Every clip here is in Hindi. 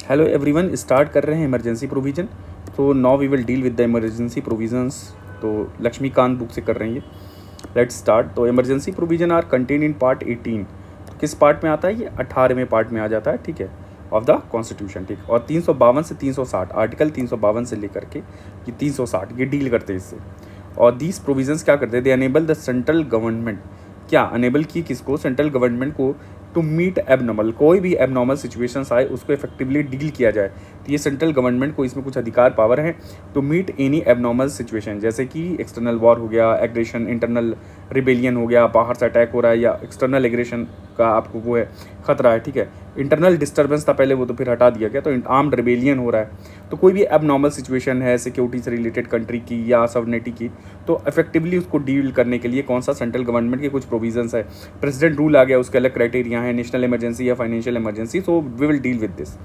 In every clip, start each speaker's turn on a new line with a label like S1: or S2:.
S1: हेलो एवरीवन, स्टार्ट कर रहे हैं इमरजेंसी प्रोविज़न। तो now we will deal with the emergency provisions. तो लक्ष्मीकांत बुक से कर रहे हैं ये। Let's start. तो emergency provision are contain in part 18। तो किस पार्ट में आता है ये? 18वें पार्ट में आ जाता है, ठीक है, ऑफ द कॉन्स्टिट्यूशन, ठीक। और 352 से 360, आर्टिकल 352 से लेकर के ये 360 ये डील करते हैं इससे। और दीज प्रोविजंस क्या करते हैं? दे अनेबल द सेंट्रल गवर्नमेंट, क्या अनेबल की किसको? सेंट्रल गवर्नमेंट को, टू मीट एबनॉर्मल, कोई भी एबनॉर्मल सिचुएशंस आए उसको इफेक्टिवली डील किया जाए। तो ये सेंट्रल गवर्नमेंट को इसमें कुछ अधिकार पावर है to meet any abnormal situation, जैसे कि एक्सटर्नल वॉर हो गया, एग्रेशन, इंटरनल रिबेलियन हो गया, बाहर से अटैक हो रहा है, या एक्सटर्नल एग्रेशन का आपको वो है खतरा है, ठीक है। इंटरनल डिस्टर्बेंस था पहले, वो तो फिर हटा दिया गया। तो आर्म्ड रिबेलियन हो रहा है, तो कोई भी एबनॉर्मल सिचुएशन है सिक्योरिटी से रिलेटेड कंट्री की या सवर्निटी की, तो इफेक्टिवली उसको डील करने के लिए कौन सा? सेंट्रल गवर्नमेंट के कुछ प्रोविजंस है। प्रेसिडेंट रूल आ गया, उसके अलग क्राइटेरिया है, नेशनल इमरजेंसी या financial emergency. So we will deal with this.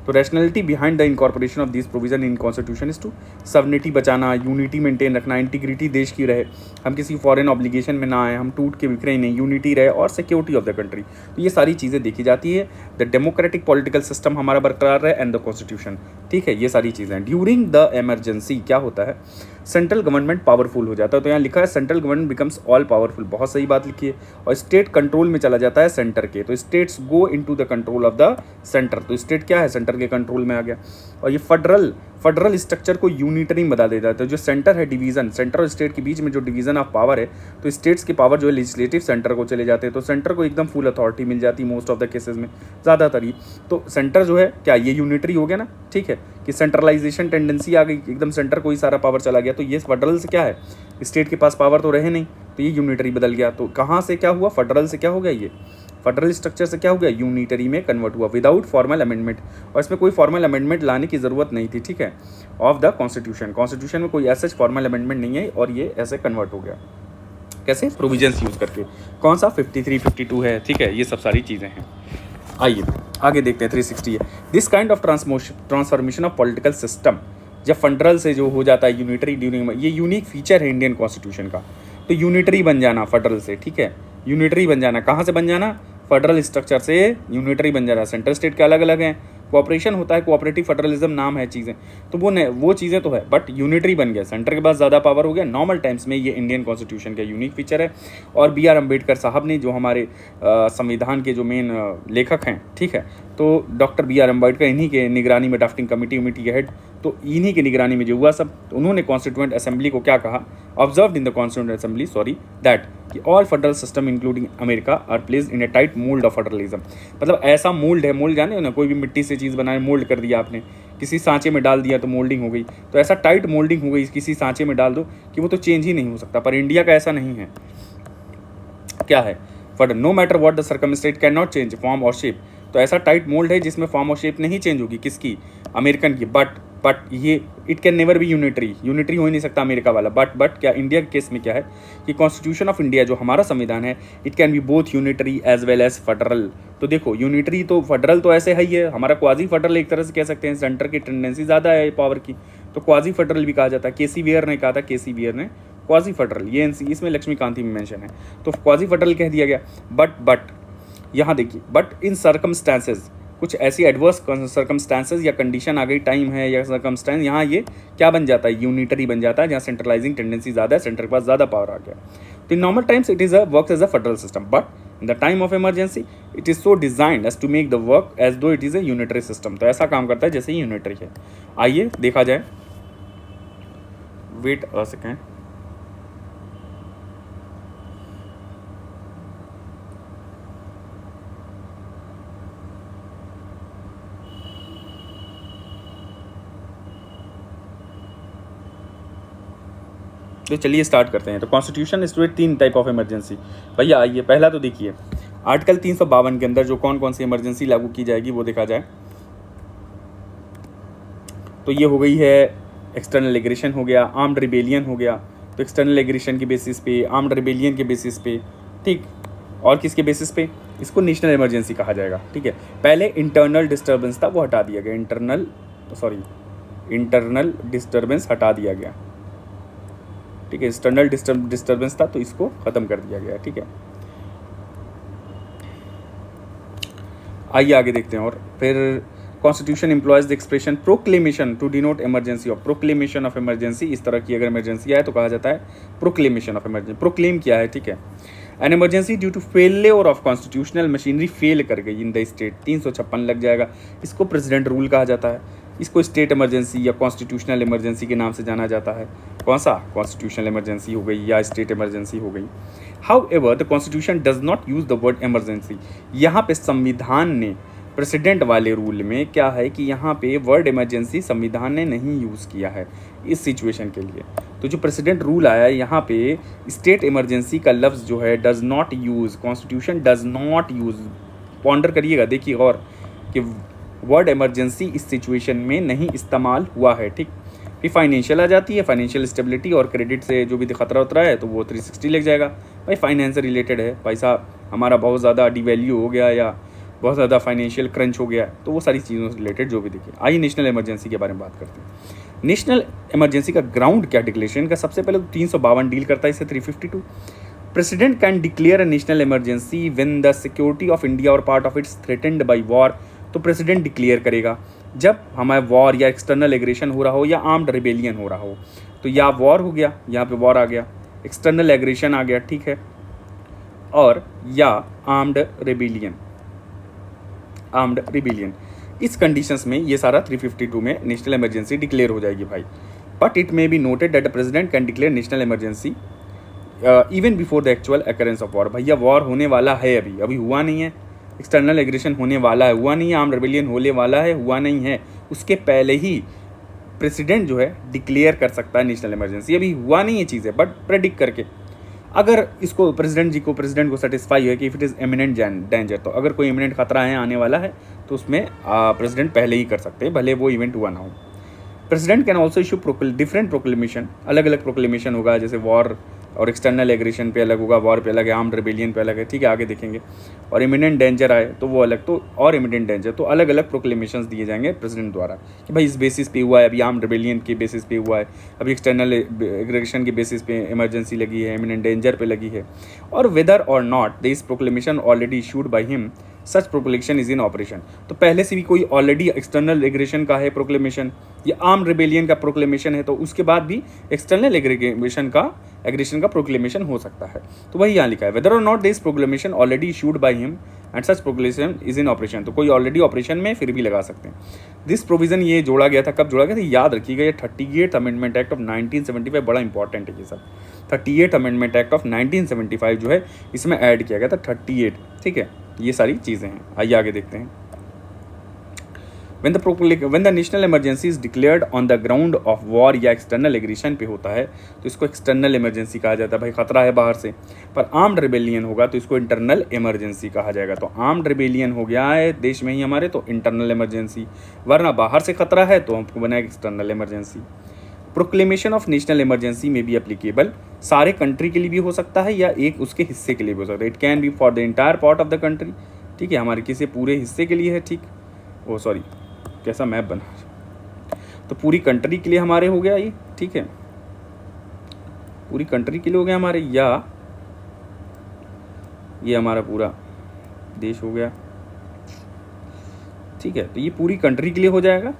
S1: तो rationality behind the incorporation of this provision in constitution is to sovereignty बचाना, यूनिटी मेंटेन रखना, इंटीग्रिटी देश की रहे, हम किसी फॉरेन ऑब्लिगेशन में ना आए, हम टूट के बिखरे नहीं, यूनिटी रहे, और सिक्योरिटी ऑफ द कंट्री। तो ये सारी चीज़ें देखी जाती है। द डेमोक्रेटिक पॉलिटिकल सिस्टम हमारा बरकरार रहे एंड द कॉन्स्टिट्यूशन, ठीक है। ये सारी चीज़ें ड्यूरिंग द इमरजेंसी क्या होता है? सेंट्रल गवर्नमेंट पावरफुल हो जाता है। तो यहाँ लिखा है central government becomes all powerful, बहुत सही बात लिखी है। और स्टेट कंट्रोल में चला जाता है सेंटर के, तो states go into the control of the centre. तो स्टेट क्या है? सेंटर के कंट्रोल में आ गया। और ये फेडरल स्ट्रक्चर को यूनिटरी में बदल देता है। तो जो सेंटर है, डिवीजन, सेंटर और स्टेट के बीच में जो डिवीजन ऑफ पावर है, तो स्टेट्स के पावर जो है लेजिस्लेटिव सेंटर को चले जाते हैं। तो सेंटर को एकदम फुल अथॉरिटी मिल जाती है मोस्ट ऑफ द केसेस में, ज़्यादातर ही। तो सेंटर जो है क्या, ये यूनिटरी हो गया ना, ठीक है, कि सेंट्रलाइजेशन टेंडेंसी आ गई, एकदम सेंटर को ही सारा पावर चला गया। तो ये फेडरल से क्या है, स्टेट के पास पावर तो रहे नहीं, तो ये यूनिटरी बदल गया। तो कहाँ से क्या हुआ? फेडरल से क्या हो गया? ये फेडरल स्ट्रक्चर से क्या हो गया? यूनिटरी में कन्वर्ट हुआ विदाउट फॉर्मल अमेंडमेंट। और इसमें कोई फॉर्मल अमेंडमेंट लाने की ज़रूरत नहीं थी, ठीक है, ऑफ द कॉन्स्टिट्यूशन में कोई ऐसा फॉर्मल अमेंडमेंट नहीं है, और ये ऐसे कन्वर्ट हो गया। कैसे? प्रोविजंस यूज़ करके। कौन सा? 53, 52 है, ठीक है, ये सब सारी चीज़ें हैं। आइए आगे देखते हैं। 360 है this kind of transformation of political system, जब फेडरल से जो हो जाता है यूनिटरी ड्यूरिंग, ये यूनिक फीचर है इंडियन कॉन्स्टिट्यूशन का। तो यूनिटरी बन जाना फेडरल से, ठीक है, यूनिटरी बन जाना। कहाँ से बन जाना? फेडरल स्ट्रक्चर से यूनिटरी बन जाना। सेंट्रल स्टेट के अलग अलग हैं, कोऑपरेशन होता है, कोऑपरेटिव फेडरलिज्म नाम है चीज़ें, तो वो चीज़ें तो है, बट यूनिटरी बन गया, सेंटर के पास ज़्यादा पावर हो गया नॉर्मल टाइम्स में। ये इंडियन कॉन्स्टिट्यूशन का यूनिक फीचर है। और B.R. अम्बेडकर साहब ने, जो हमारे संविधान के जो मेन लेखक हैं, ठीक है, तो डॉक्टर B.R. अम्बेडकर, इन्हीं के निगरानी में ड्राफ्टिंग कमेटी के हेड, तो इन्हीं की निगरानी में जो हुआ सब, तो उन्होंने कॉन्स्टिट्यूएंट असेंबली को क्या कहा? Observed in the constituent assembly, that कि all federal system including America are placed in a tight mould of federalism. मतलब ऐसा मोल्ड है, मोल्ड जाने हो ना, कोई भी मिट्टी से चीज़ बनाए, मोल्ड कर दिया आपने, किसी सांचे में डाल दिया तो मोल्डिंग हो गई। तो ऐसा टाइट मोल्डिंग हो गई, किसी सांचे में डाल दो कि वो तो चेंज ही नहीं हो सकता। पर इंडिया का ऐसा नहीं है। क्या है? For no matter what the circumstance can not change form और शेप। तो ऐसा टाइट मोल्ड है जिसमें फॉर्म और शेप नहीं चेंज होगी। किसकी? अमेरिकन की। बट ये it can never be unitary हो ही नहीं सकता अमेरिका वाला। बट क्या इंडिया के केस में क्या है कि कॉन्स्टिट्यूशन ऑफ इंडिया जो हमारा संविधान है, it can be both unitary as well as federal. तो देखो, यूनिटरी तो फेडरल तो ऐसे है ही है, हमारा क्वाजी फेडरल एक तरह से कह सकते हैं, सेंटर की टेंडेंसी ज़्यादा है पावर की, तो क्वाजी फेडरल भी कहा जाता है। केसी बियर ने कहा था, क्वाजी फेडरल, ये इसमें लक्ष्मीकांत में मेंशन है, तो क्वाजी फेडरल कह दिया गया। बट यहाँ देखिए, बट इन सर्कमस्टांसेस, कुछ ऐसी एडवर्स सर्कमस्टांसेस या कंडीशन आ गई, टाइम है या सर्कमस्टांस, यहाँ ये क्या बन जाता है? यूनिटरी बन जाता है, जहाँ सेंट्रलाइजिंग टेंडेंसी ज़्यादा है, सेंटर के पास ज़्यादा पावर आ गया। तो in normal times it is works as a federal system, but in the time of emergency it is so designed as to make the work as though it is a unitary system. तो ऐसा काम करता है जैसे यूनिटरी है। आइए देखा जाए, वेट अ सेकेंड। तो चलिए स्टार्ट करते हैं। तो constitution state 3 type of emergency. भैया आइए, पहला तो देखिए आर्टिकल 352 के अंदर जो कौन कौन सी इमरजेंसी लागू की जाएगी वो देखा जाए। तो ये हो गई है एक्सटर्नल एग्रेशन हो गया, आर्म्ड रिबेलियन हो गया। तो एक्सटर्नल एग्रेशन के बेसिस पे, आर्म्ड रिबेलियन के बेसिस पे, ठीक, और किसके बेसिस पे? इसको नेशनल इमरजेंसी कहा जाएगा, ठीक है। पहले इंटरनल डिस्टर्बेंस था, वो हटा दिया गया, इंटरनल डिस्टर्बेंस हटा दिया गया, ठीक है। एक्सटर्नल डिस्टर्बेंस था तो इसको ख़त्म कर दिया गया, ठीक है। आइए आगे देखते हैं। और फिर constitution employs the expression proclamation to denote emergency of proclamation of emergency. इस तरह की अगर इमरजेंसी आए तो कहा जाता है प्रोक्लेमेशन ऑफ इमरजेंसी। प्रोक्लेम किया है, ठीक है। An emergency due to failure of constitutional machinery fail कर गई इन द स्टेट, 356 लग जाएगा। इसको प्रेसिडेंट रूल कहा जाता है। इसको स्टेट इमरजेंसी या कॉन्स्टिट्यूशनल इमरजेंसी के नाम से जाना जाता है। कौन सा? कॉन्स्टिट्यूशनल इमरजेंसी हो गई या स्टेट इमरजेंसी हो गई। However the constitution does not use the word emergency. यहाँ पे संविधान ने प्रेसिडेंट वाले रूल में क्या है कि यहाँ पे वर्ड इमरजेंसी संविधान ने नहीं यूज़ किया है इस सिचुएशन के लिए। तो जो प्रेसिडेंट रूल आया है यहाँ पे स्टेट इमरजेंसी का लफ्ज़ जो है does not use, constitution does not use. Ponder करिएगा, देखिए और कि वर्ड इमरजेंसी इस सिचुएशन में नहीं इस्तेमाल हुआ है, ठीक। फिर फाइनेंशियल आ जाती है, फाइनेंशियल स्टेबिलिटी और क्रेडिट से जो भी खतरा उतरा है तो वो 360 लग जाएगा। भाई फाइनेंस से रिलेटेड है, पैसा हमारा बहुत ज़्यादा डिवैल्यू हो गया या बहुत ज़्यादा फाइनेंशियल क्रंच हो गया, तो वो सारी चीज़ों से रिलेटेड जो भी देखिए। आइए नेशनल इमरजेंसी के बारे में बात करते हैं। नेशनल इमरजेंसी का ग्राउंड क्या डिक्लेरेशन का? सबसे पहले तो 352 डील करता है इससे 352। President can declare a national emergency when the security of India और part of its threatened by war. तो प्रेसिडेंट डिक्लेयर करेगा जब हमारे वॉर या एक्सटर्नल एग्रेशन हो रहा हो या आर्म्ड रिबेलियन हो रहा हो। तो या वॉर हो गया, यहाँ पे वॉर आ गया, एक्सटर्नल एग्रेशन आ गया, ठीक है, और या आर्म्ड रिबेलियन। इस कंडीशंस में ये सारा 352 में नेशनल इमरजेंसी डिक्लेयर हो जाएगी भाई। But it may be noted that the president can declare national emergency even before the actual occurrence of war. भैया वॉर होने वाला है, अभी हुआ नहीं है। एक्सटर्नल एग्रेशन होने वाला है, हुआ नहीं है। आर्म्ड रिबेलियन होने वाला है, हुआ नहीं है। उसके पहले ही प्रेसिडेंट जो है डिक्लेयर कर सकता है नेशनल इमरजेंसी। अभी हुआ नहीं है चीज़ें, बट प्रेडिक्ट करके अगर इसको प्रेसिडेंट को सेटिस्फाई है कि if it is imminent danger, तो अगर कोई इमिनेंट खतरा है आने वाला है तो उसमें प्रेसिडेंट पहले ही कर सकते हैं, भले वो इवेंट हुआ ना हो। President can also issue different proclamation, अलग अलग प्रोक्लेमेशन होगा, जैसे वॉर और एक्सटर्नल एग्रेशन पे अलग होगा, वॉर पे अलग है, आर्म्ड रिबेलियन पे अलग है, ठीक है, आगे देखेंगे। और इमिनेंट डेंजर आए तो वो अलग, तो और इमिनेंट डेंजर तो अलग अलग प्रोक्लेमेशंस दिए जाएंगे प्रेसिडेंट द्वारा कि भाई इस बेसिस पे हुआ है, अभी आर्म्ड रिबेलियन के बेसिस पे हुआ है, अभी एक्सटर्नल एग्रेशन के बेसिस पे इमरजेंसी लगी है, इमिनेंट डेंजर पे लगी है। और वेदर और not this proclamation already issued by him such proclamation is in operation. तो पहले से भी कोई ऑलरेडी एक्सटर्नल एग्रेशन का है प्रोक्लेमेशन या आर्म रिबेलियन का प्रोक्लेमेशन है, तो उसके बाद भी एक्सटर्नल एग्रेशन का प्रोक्लेमेशन हो सकता है। तो वही यहाँ लिखा है, वेदर और not this proclamation already issued by him and such proclamation is in operation. तो कोई ऑलरेडी ऑपरेशन में फिर भी लगा सकते हैं। दिस प्रोविजन ये जोड़ा गया था, कब जोड़ा गया था याद रखिएगा, ये 38th अमेंडमेंट एक्ट ऑफ 1975, बड़ा इंपॉर्टेंट है ये सब। 38th अमेंडमेंट एक्ट ऑफ 1975 जो है इसमें ऐड किया गया था 38, ठीक है, ये सारी चीज़ें हैं। आइए आगे देखते हैं। when the national emergency is declared on the ground of war या एक्सटर्नल एग्रेशन पे होता है तो इसको एक्सटर्नल इमरजेंसी कहा जाता है। भाई खतरा है बाहर से, पर आर्म्ड रिबेलियन होगा तो इसको इंटरनल इमरजेंसी कहा जाएगा। तो आर्म्ड रिबेलियन हो गया है देश में ही हमारे, तो इंटरनल इमरजेंसी, वरना बाहर से खतरा है तो हमको बनाएगा external emergency. Proclamation of national emergency में भी एप्लीकेबल सारे कंट्री के लिए भी हो सकता है या एक उसके हिस्से के लिए भी हो सकता है। It can B for the entire part of the country, ठीक है, हमारे किसी पूरे हिस्से के लिए है, ठीक, ओ सॉरी कैसा मैप बना, तो पूरी कंट्री के लिए हमारे हो गया ये, ठीक है, पूरी कंट्री के लिए हो गया हमारे, या ये हमारा पूरा देश हो गया, ठीक है। तो ये पूरी कंट्री के लिए हो जाएगा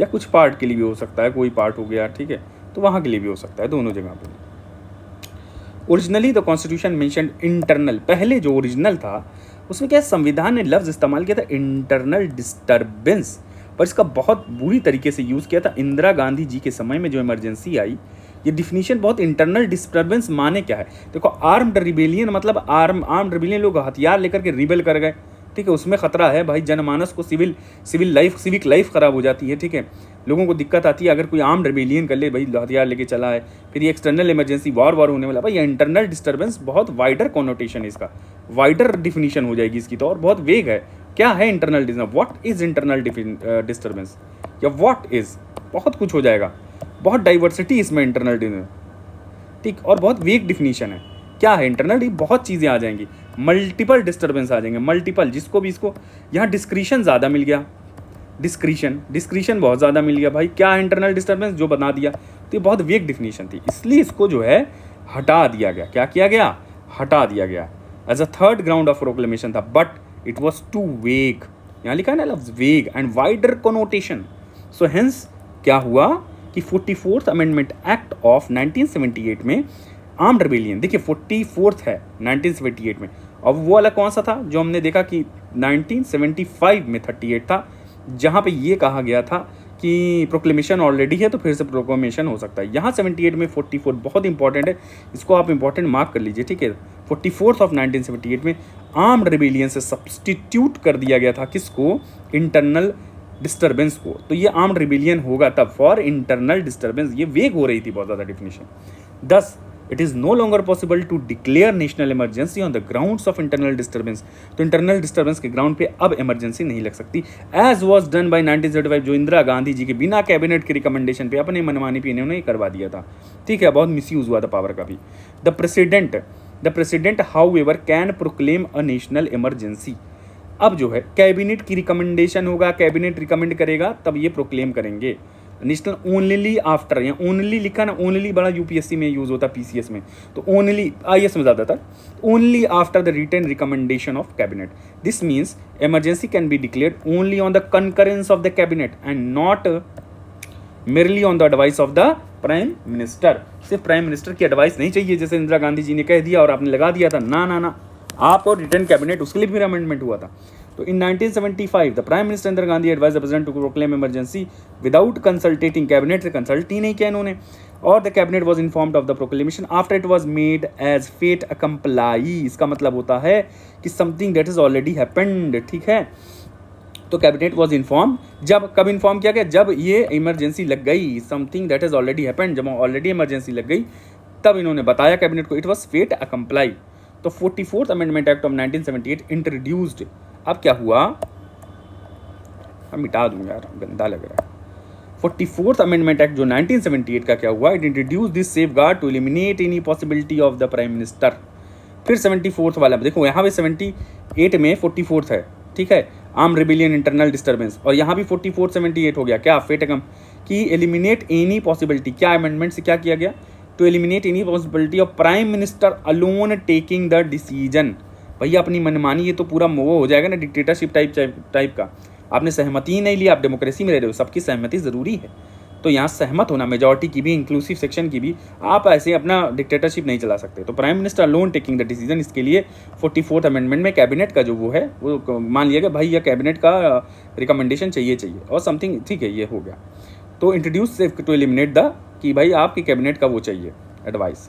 S1: या कुछ पार्ट के लिए भी हो सकता है, कोई पार्ट हो गया, ठीक है, तो वहाँ के लिए भी हो सकता है, दोनों जगह पे। Originally the constitution mentioned internal, पहले जो ओरिजिनल था उसमें क्या संविधान ने लफ्ज़ इस्तेमाल किया था इंटरनल डिस्टर्बेंस, पर इसका बहुत बुरी तरीके से यूज़ किया था इंदिरा गांधी जी के समय में जो इमरजेंसी आई। ये डिफिनीशन बहुत इंटरनल डिस्टर्बेंस माने क्या है, देखो आर्म्ड रिबेलियन मतलब आर्म्ड रिबेलियन, लोग हथियार लेकर के रिबेल कर गए, ठीक है, उसमें खतरा है भाई, जनमानस को सिविक लाइफ ख़राब हो जाती है, ठीक है, लोगों को दिक्कत आती है अगर कोई आर्म्ड रिबेलियन कर ले, भाई हथियार लेके चला है, फिर ये एक्सटर्नल इमरजेंसी वॉर होने वाला, भाई इंटरनल डिस्टर्बेंस बहुत वाइडर कॉनोटेशन है इसका, वाइडर डिफिनीशन हो जाएगी इसकी तो, और बहुत वेग है। क्या है internal disturbance, what is internal disturbance, या व्हाट इज, बहुत कुछ हो जाएगा, बहुत डाइवर्सिटी इसमें इंटरनल डिस्टर्बेंस, ठीक, और बहुत वेग डिफिनीशन है। क्या है इंटरनल, बहुत चीज़ें आ जाएंगी, मल्टीपल डिस्टर्बेंस आ जाएंगे, मल्टीपल, जिसको भी इसको यहाँ डिस्क्रिशन ज़्यादा मिल गया, डिस्क्रिशन बहुत ज़्यादा मिल गया भाई। क्या है इंटरनल डिस्टर्बेंस, जो बना दिया, तो ये बहुत वेग डिफिनीशन थी, इसलिए इसको जो है हटा दिया गया। क्या किया गया, हटा दिया गया, as a third ground of proclamation था, but it was too vague, यहाँ लिखा है ना लफ्ज vague and wider connotation. So hence क्या हुआ कि 44th अमेंडमेंट एक्ट ऑफ 1978 में आर्म्ड रिबेलियन, देखिए 44th है 1978 में, अब वो वाला कौन सा था जो हमने देखा कि 1975 में 38 था, जहाँ पे ये कहा गया था कि प्रोक्लेमेशन ऑलरेडी है तो फिर से प्रोक्लेमेशन हो सकता है। यहाँ 78 में 44 बहुत इंपॉर्टेंट है, इसको आप इंपॉर्टेंट मार्क कर लीजिए, ठीक है। 44th ऑफ 1978 में आर्म्ड रिबेलियन से सब्सटीट्यूट कर दिया गया था किसको, इंटरनल डिस्टर्बेंस को। तो ये आर्म्ड रिबेलियन होगा तब फॉर इंटरनल डिस्टर्बेंस, ये वेग हो रही थी बहुत ज़्यादा definition. 10 it is no longer possible to declare national emergency on the grounds of internal disturbance. तो इंटरनल डिस्टर्बेंस के ग्राउंड पे अब इमरजेंसी नहीं लग सकती, एज वॉज डन बाई 1975, जो इंदिरा गांधी जी के बिना कैबिनेट के रिकमेंडेशन पे अपने मनमानी पे इन्होंने करवा दिया था, ठीक है। बहुत मिसयूज हुआ था पावर का भी। The president how ever can proclaim a national emergency. अब जो है कैबिनेट की रिकमेंडेशन होगा, कैबिनेट रिकमेंड करेगा तब ये प्रोक्लेम करेंगे नेशनल ओनली आफ्टर। यहाँ ओनली लिखा ना, ओनली बड़ा यूपीएससी में यूज होता है, पीसीएस में तो ओनली, आईएएस में ज़्यादा था, only after the written recommendation of cabinet. This means emergency can be declared only on the concurrence of the cabinet and not merely on the advice of the prime minister. सिर्फ प्राइम मिनिस्टर की एडवाइस नहीं चाहिए, जैसे इंदिरा गांधी जी ने कह दिया और आपने लगा दिया था, ना ना ना, आप और रिटर्न कैबिनेट, उसके लिए भी अमेंडमेंट हुआ था। तो in 1975 the prime minister Indira Gandhi advise the president to proclaim emergency without consulting cabinet, से कंसल्ट ही नहीं किया इन्होंने, और the cabinet was informed of the proclamation after it was made as fait accompli. इसका मतलब होता है कि something that is already happened, ठीक है। तो कैबिनेट वाज इन्फॉर्म, जब कब इन्फॉर्म किया गया, जब ये इमरजेंसी लग गई, something that is already happened, जब ऑलरेडी इमरजेंसी लग गई तब इन्होंने बताया कैबिनेट को, इट वाज फेट अकम्प्लाई। तो 44th amendment act of 1978 introduced. अब क्या हुआ, हम मिटा दूंगा यार, गंदा लग रहा है। 44th अमेंडमेंट एक्ट जो 1978 का क्या हुआ, it introduce this safeguard to eliminate any possibility of the prime minister. फिर 74th वाला देखो, यहाँ पे 78 में 44th है, ठीक है, आर्म रिबिलियन इंटरनल डिस्टर्बेंस, और यहाँ भी 44 78 हो गया, क्या फेट कम कि एलिमिनेट एनी पॉसिबिलिटी, क्या अमेंडमेंट से क्या किया गया, to eliminate any possibility of prime minister alone taking the decision. भैया अपनी मनमानी, ये तो पूरा वो हो जाएगा ना डिक्टेटरशिप टाइप का, आपने सहमति ही नहीं ली, आप डेमोक्रेसी में रह रहे हो, सबकी सहमति ज़रूरी है, तो यहाँ सहमत होना, मेजॉरिटी की भी, इंक्लूसिव सेक्शन की भी, आप ऐसे अपना डिक्टेटरशिप नहीं चला सकते। तो prime minister alone taking the decision, इसके लिए 44th अमेंडमेंट में कैबिनेट का जो वो है वो मान लिया गया, भाई यह कैबिनेट का रिकमेंडेशन चाहिए और समथिंग, ठीक है, ये हो गया। तो इंट्रोड्यूस टू एलिमिनेट द, कि भाई आपकी कैबिनेट का वो चाहिए एडवाइस,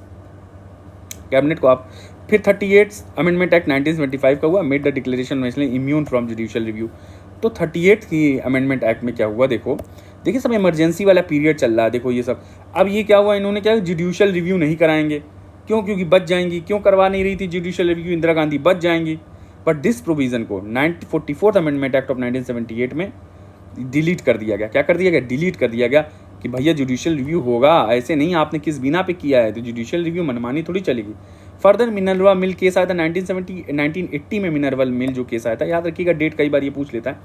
S1: कैबिनेट को आप। फिर 38th अमेंडमेंट एक्ट 1975 का हुआ, made the declaration nationally immune from judicial review. तो 38th की अमेंडमेंट एक्ट में क्या हुआ, देखिए सब इमरजेंसी वाला पीरियड चल रहा है, देखो ये सब। अब ये क्या हुआ, इन्होंने क्या जुडिशियल रिव्यू नहीं कराएंगे, क्यों, क्योंकि बच जाएंगी, क्यों करवा नहीं रही थी जुडिशियल रिव्यू इंदिरा गांधी, बच जाएंगी। बट दिस प्रोविजन को 44th अमेंडमेंट एक्ट ऑफ 1978 में डिलीट कर दिया गया। क्या कर दिया गया, डिलीट कर दिया गया कि भैया जुडिशियल रिव्यू होगा, ऐसे नहीं, आपने किस बिना पे किया है तो जुडिशियल रिव्यू मनमानी थोड़ी चलेगी। फर्दर मिनरवा मिल केस आया था 1980 में, मिनरवा मिल जो केस आया था, याद रखिएगा डेट, कई बार ये पूछ लेता है।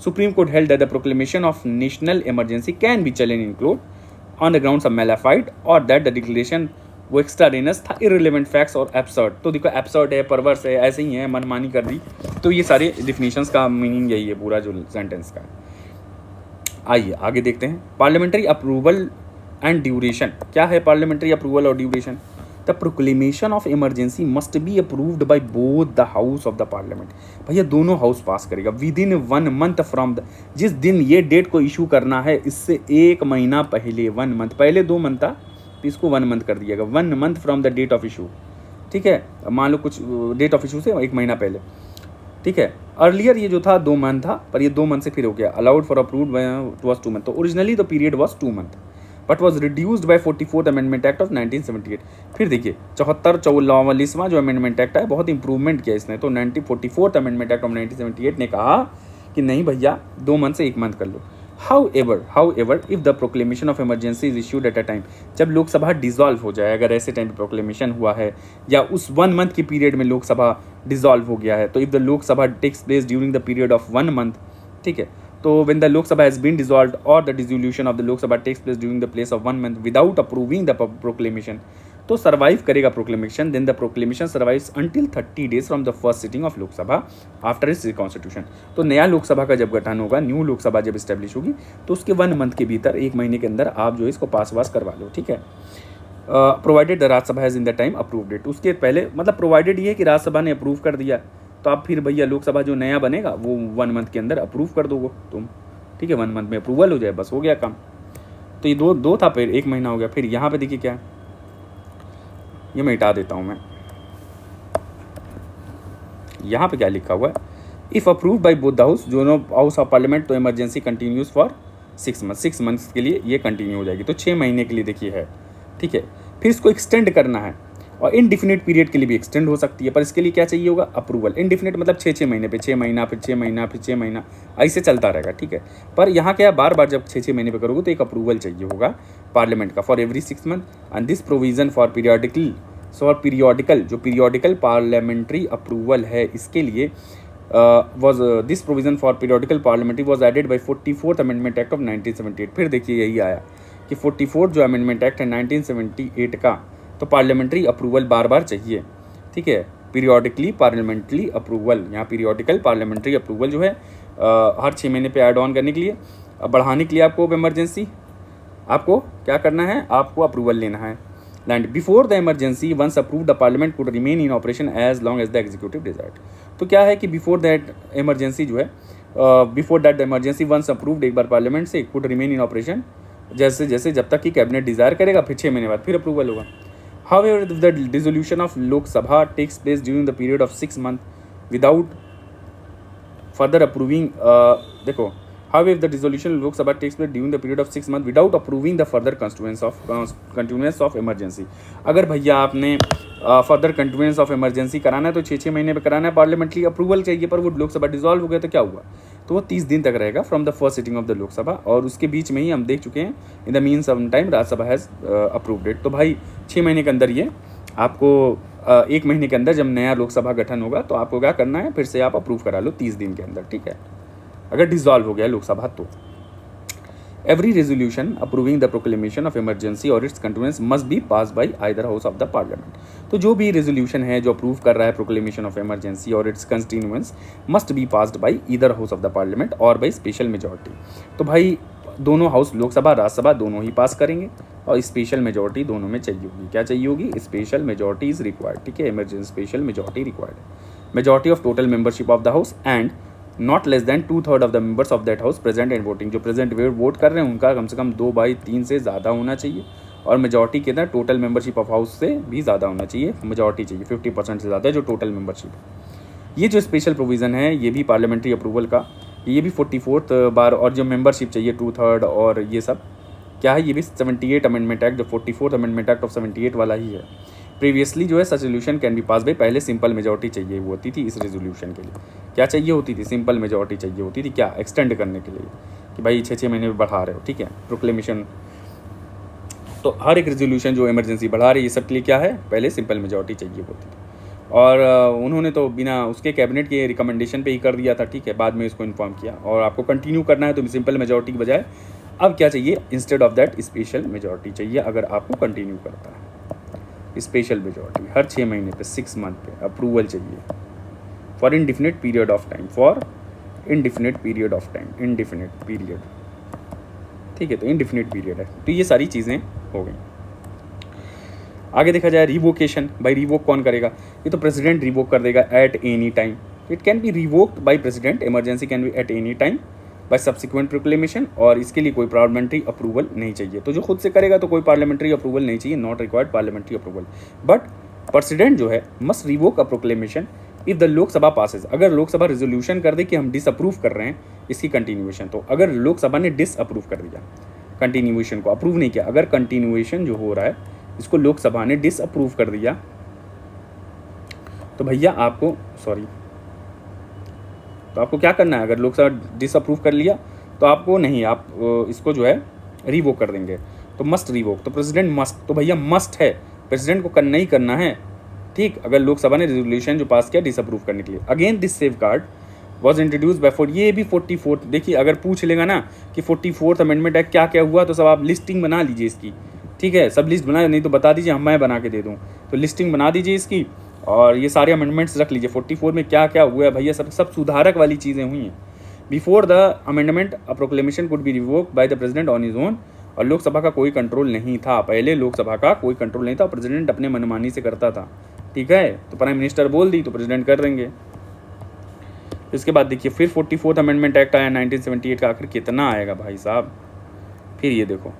S1: Supreme court held that the proclamation of national emergency can be challenge include on the grounds of malafide और दैट द डिक्लेरेशन वो एक्स्ट्राडेनस था, इररिलेवेंट फैक्ट्स और एब्सर्ड। तो देखो एब्सर्ड है, परवर्स है, ऐसे ही है, मनमानी कर दी। तो ये सारे डिफिनेशंस का मीनिंग यही है पूरा जो सेंटेंस का है। आइए आगे देखते हैं, पार्लियामेंट्री अप्रूवल एंड ड्यूरेशन। क्या है पार्लियामेंट्री अप्रूवल और duration? The proclamation of emergency must be approved by both the house of the parliament. भैया दोनों हाउस पास करेगा with in 1 month from the, जिस दिन ये डेट को इशू करना है इससे 1 महीना पहले, 1 मंथ पहले, 2 मंथ था तो इसको 1 मंथ कर दिएगा, 1 month from the date of issue, ठीक है। मान लो कुछ डेट ऑफ इशू से 1 महीना पहले, ठीक है। अर्लियर ये जो था 2 मंथ था, पर ये 2 मंथ से फिर हो गया, allowed for approved was 2 month. तो originally the period was 2 month but was reduced by 44th amendment act of 1978। फिर देखिए 44वां जो अमेंडमेंट एक्ट है, बहुत इंप्रूवमेंट किया इसने। तो 44th अमेंडमेंट एक्ट ऑफ 1978 ने कहा कि नहीं भैया 2 मंथ से 1 मंथ कर लो। However, if the proclamation of emergency is issued at a time, जब लोकसभा डिसॉल्व हो जाए, अगर ऐसे टाइम पे प्रोक्लेमेशन हुआ है या उस 1 मंथ की पीरियड में लोकसभा डिसॉल्व हो गया है, तो if the Lok Sabha takes place during the period of 1 month, ठीक है, तो when the Lok Sabha has been dissolved or the dissolution of the Lok Sabha takes place during the place of 1 month without approving the proclamation, तो सर्वाइव करेगा proclamation, then the proclamation survives until 30 days from the first sitting of Lok Sabha after its reconstitution. तो नया लोकसभा का जब गठन होगा, न्यू लोकसभा जब इस्टेब्लिश होगी, तो उसके 1 मंथ के भीतर, 1 महीने के अंदर आप जो है इसको पास वास करवा लो, ठीक है। Provided the Rajya Sabha has in the time approved it, उसके पहले मतलब प्रोवाइडेड ये है कि राज्यसभा ने अप्रूव कर दिया, तो आप फिर भैया लोकसभा जो नया बनेगा वो 1 मंथ के अंदर अप्रूव कर दोगे तुम, ठीक है, 1 मंथ में अप्रूवल हो जाए, बस हो गया काम। तो ये दो था, फिर 1 महीना हो गया। फिर यहाँ पे देखिए क्या है, ये मैं हटा देता हूँ मैं, यहाँ पे क्या लिखा हुआ है, if approved by both the house, दोनों हाउस ऑफ पार्लियामेंट, तो emergency continues for 6 month, 6 months के लिए ये कंटिन्यू हो जाएगी, तो 6 महीने के लिए देखिए है, ठीक है। फिर इसको एक्सटेंड करना है, और इनडिफिनिट पीरियड के लिए भी एक्सटेंड हो सकती है, पर इसके लिए क्या चाहिए होगा, अप्रूवल। इनडिफिनिट मतलब 6 महीने पे 6 महीना, फिर 6 महीना, फिर 6 महीना, ऐसे चलता रहेगा, ठीक है। पर यहाँ क्या, बार बार जब 6 महीने पे करोगे तो एक अप्रूवल चाहिए होगा पार्लियामेंट का for every 6 month, and this provision for periodical जो पीरियोडिकल पार्लियामेंट्री अप्रूवल है, इसके लिए this provision for periodical parliamentary was added by 44th amendment act of 1978। फिर देखिए यही आया कि 44th जो अमेंडमेंट एक्ट है 1978 का, तो पार्लियामेंट्री अप्रूवल बार बार चाहिए, ठीक है। पीरियोडिकली पार्लियामेंट्री अप्रूवल, यहाँ पीरियोडिकल पार्लियामेंट्री अप्रूवल जो है हर 6 महीने पे ऐड ऑन करने के लिए, बढ़ाने के लिए आपको इमरजेंसी, आपको क्या करना है, आपको अप्रूवल लेना है। Land before the emergency once approved the parliament could remain in operation as long as the executive desired. तो क्या है कि बिफोर दैट इमरजेंसी जो है, before that the emergency once approved, एक बार पार्लियामेंट से, कुड रिमेन इन ऑपरेशन, जैसे जैसे जब तक कि कैबिनेट डिजायर करेगा, फिर 6 महीने बाद फिर अप्रूवल होगा। However, if the dissolution of Lok Sabha takes place during the period of 6 months without further approving, देखो, however, if the dissolution of Lok Sabha takes place during the period of 6 months without approving the further continuance of emergency, अगर भैया आपने फर्दर कंटिन्यूएंस ऑफ इमरजेंसी कराना है तो 6 महीने पे कराना है, पार्लियामेंट्री अप्रूवल चाहिए, पर वो लोकसभा डिसॉल्व हो गया तो क्या हुआ, तो वो 30 दिन तक रहेगा from the first sitting of the Lok Sabha, और उसके बीच में ही हम देख चुके हैं in the mean some time Rajya Sabha has approved it. तो भाई 6 महीने के अंदर ये आपको 1 महीने के अंदर जब नया लोकसभा गठन होगा तो आपको क्या करना है, फिर से आप अप्रूव करा लो 30 दिन के अंदर, ठीक है, अगर डिसॉल्व हो गया लोकसभा तो। Every resolution approving the proclamation of emergency or its continuance must be passed by either house of the parliament। तो जो भी resolution है जो अप्रूव कर रहा है proclamation of emergency और its continuance must be passed by either house of the parliament or by special majority। तो भाई दोनों हाउस, लोकसभा राज्यसभा दोनों ही पास करेंगे, और स्पेशल मेजोरिटी दोनों में चाहिए होगी। क्या चाहिए होगी, स्पेशल मेजोरिटी इज रिक्वायर्ड, ठीक है, emergency special majority required. Majority of total membership of the house and not less than 2/3 of the members of that house present and voting. जो प्रेजेंट वोट कर रहे हैं उनका कम से कम 2/3 से ज़्यादा होना चाहिए, और मेजॉरिटी के अंदर टोटल मेंबरशिप ऑफ हाउस से भी ज़्यादा होना चाहिए, मेजॉरिटी चाहिए 50% से ज़्यादा जो टोटल मेंबरशिप है। ये जो स्पेशल प्रोविज़न है ये भी पार्लियामेंट्री अप्रूवल का, ये भी 44th बार, और जो मेंबरशिप चाहिए 2/3 और ये सब क्या है, ये भी 78 अमेंडमेंट एक्ट, जो 44th अमेंडमेंट एक्ट ऑफ 78 वाला ही है। प्रीवियसली जो है such resolution can be pass by, पहले सिंपल मेजॉरिटी चाहिए होती थी इस रेजोल्यूशन के लिए। क्या चाहिए होती थी, सिंपल मेजॉरिटी चाहिए होती थी, क्या एक्सटेंड करने के लिए कि भाई 6 महीने में बढ़ा रहे हो, ठीक है, प्रोक्लेमेशन। तो हर एक रेजोल्यूशन जो इमरजेंसी बढ़ा रही है, ये सब के लिए क्या है, पहले सिंपल मेजॉरिटी चाहिए होती थी, और उन्होंने तो बिना उसके कैबिनेट के रिकमेंडेशन पे ही कर दिया था, ठीक है, बाद में इसको इन्फॉर्म किया। और आपको कंटिन्यू करना है तो सिंपल मेजॉरिटी के बजाय अब क्या चाहिए, instead of that special majority चाहिए, अगर आपको कंटिन्यू करता है। स्पेशल मेजॉरिटी हर 6 महीने पे 6 मंथ पे अप्रूवल चाहिए for indefinite period of time, for indefinite period of time, indefinite period, ठीक है, तो इनडिफिनिट पीरियड है। तो ये सारी चीज़ें हो गई। आगे देखा जाए रिवोकेशन, भाई रिवोक कौन करेगा, ये तो प्रेसिडेंट रिवोक कर देगा at any time. It can be revoked by president, emergency can be at any time by subsequent proclamation, और इसके लिए कोई पार्लियामेंट्री अप्रूवल नहीं चाहिए। तो जो खुद से करेगा तो कोई पार्लियामेंट्री अप्रूवल नहीं चाहिए, not required parliamentary approval, but president जो है must revoke a proclamation if the Lok Sabha passes. अगर लोकसभा रेजोल्यूशन कर दे कि हम डिसअप्रूव कर रहे हैं इसकी कंटिन्यूएशन, तो अगर लोकसभा ने डिसअप्रूव कर दिया, कंटिन्यूएशन को अप्रूव नहीं किया, अगर कंटिन्यूएशन जो हो रहा है इसको लोकसभा ने डिसअप्रूव कर दिया, तो भैया आपको तो आपको क्या करना है, अगर लोकसभा डिसअप्रूव कर लिया तो आपको नहीं, आप इसको जो है रिवोक कर देंगे, तो मस्ट रिवोक। तो प्रेसिडेंट मस्ट, तो भैया मस्ट है, प्रेसिडेंट को करना ही करना है, ठीक, अगर लोकसभा ने रेजोल्यूशन जो पास किया डिसअप्रूव करने के लिए। Again this safe guard was introduce by ये भी 44th, देखिए अगर पूछ लेगा ना कि 44th अमेंडमेंट एक्ट क्या क्या हुआ, तो सब आप लिस्टिंग बना लीजिए इसकी, ठीक है, सब लिस्ट बना, नहीं तो बता दीजिए, मैं बना के दे दूँ। तो लिस्टिंग बना दीजिए इसकी, और ये सारे अमेंडमेंट्स रख लीजिए। 44 में क्या क्या हुआ है भैया, सब सुधारक वाली चीज़ें हुई हैं। Before the amendment a proclamation could be revoked by the president on his own, और लोकसभा का कोई कंट्रोल नहीं था। पहले लोकसभा का कोई कंट्रोल नहीं था, प्रेसिडेंट अपने मनमानी से करता था। ठीक है, तो प्राइम मिनिस्टर बोल दी तो प्रेसिडेंट कर देंगे। इसके बाद देखिए फिर 44th अमेंडमेंट एक्ट आया 1978 का, आखिर कितना आएगा भाई साहब। फिर ये देखो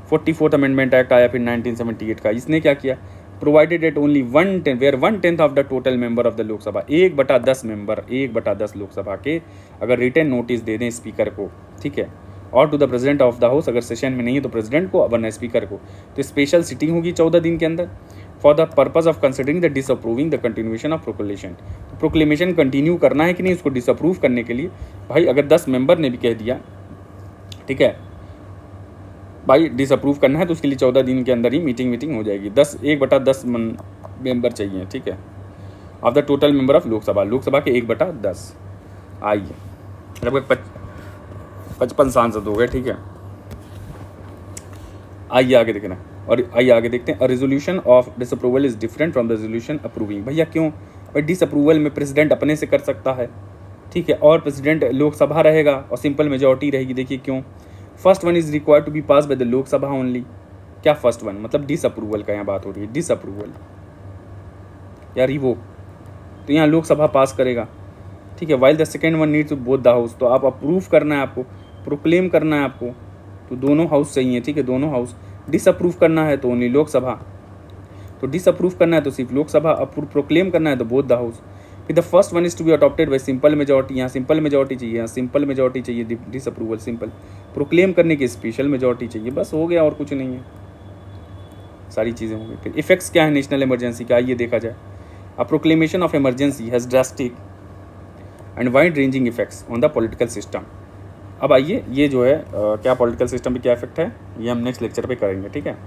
S1: 44th अमेंडमेंट एक्ट आया फिर 1978 का, इसने क्या किया, provided at only 1/10 where 1/10 of the total member of the Lok Sabha, 1/10 member, 1/10 Lok Sabha के अगर रिटन नोटिस दे दें स्पीकर को, ठीक है, और to the president of the house, अगर सेशन में नहीं है तो प्रेसिडेंट को, वरना स्पीकर को, तो स्पेशल सिटिंग होगी 14 दिन के अंदर for the purpose of considering the disapproving the continuation of proclamation. तो प्रोक्लेमेशन कंटिन्यू करना है कि नहीं, उसको डिसअप्रूव करने के लिए भाई अगर 10 मेंबर ने भी कह दिया, ठीक है भाई, डिसअप्रूव करना है तो उसके लिए 14 दिन के अंदर ही मीटिंग हो जाएगी। 1/10 मेंबर चाहिए, ठीक है, of the total member of Lok Sabha के 1/10। आइए लगभग 55 सांसद हो गए, ठीक है। आइए आगे देखना, और आइए आगे देखते हैं। A resolution of disapproval is different from the resolution approving. भैया क्यों भाई, डिसअप्रूवल में प्रेसिडेंट अपने से कर सकता है, ठीक है, और प्रेसिडेंट लोकसभा रहेगा और सिंपल मेजॉरिटी रहेगी। देखिए क्यों, first one is required to be pass by the Lok Sabha only. क्या फर्स्ट वन मतलब डिसअप्रूवल का यहाँ बात हो रही है, डिसअप्रूवल या रिवोक, तो यहाँ लोकसभा पास करेगा, ठीक है। While the second one needs both the house, तो आप अप्रूव करना है, आपको प्रोक्लेम करना है आपको, तो दोनों हाउस चाहिए, ठीक है, दोनों हाउस। डिसअप्रूव करना है तो ओनली लोकसभा, तो डिसअप्रूव करना है तो सिर्फ लोकसभा, अप्रूव प्रोक्लेम करना है तो बोथ द हाउस। फिर the first one is to be adopted by simple majority, यहाँ सिंपल मेजॉरिटी चाहिए, यहाँ सिंपल मेजॉरिटी चाहिए, डिसअप्रूवल सिंपल, प्रोक्लेम करने की स्पेशल मेजॉरिटी चाहिए, बस हो गया और कुछ नहीं है, सारी चीज़ें हो गई। फिर इफेक्ट्स क्या है नेशनल इमरजेंसी का, ये देखा जाए। A proclamation of emergency has drastic and wide ranging effects on the political system. अब आइए ये जो है क्या पॉलिटिकल सिस्टम पे क्या इफेक्ट है, ये हम नेक्स्ट लेक्चर पे करेंगे, ठीक है।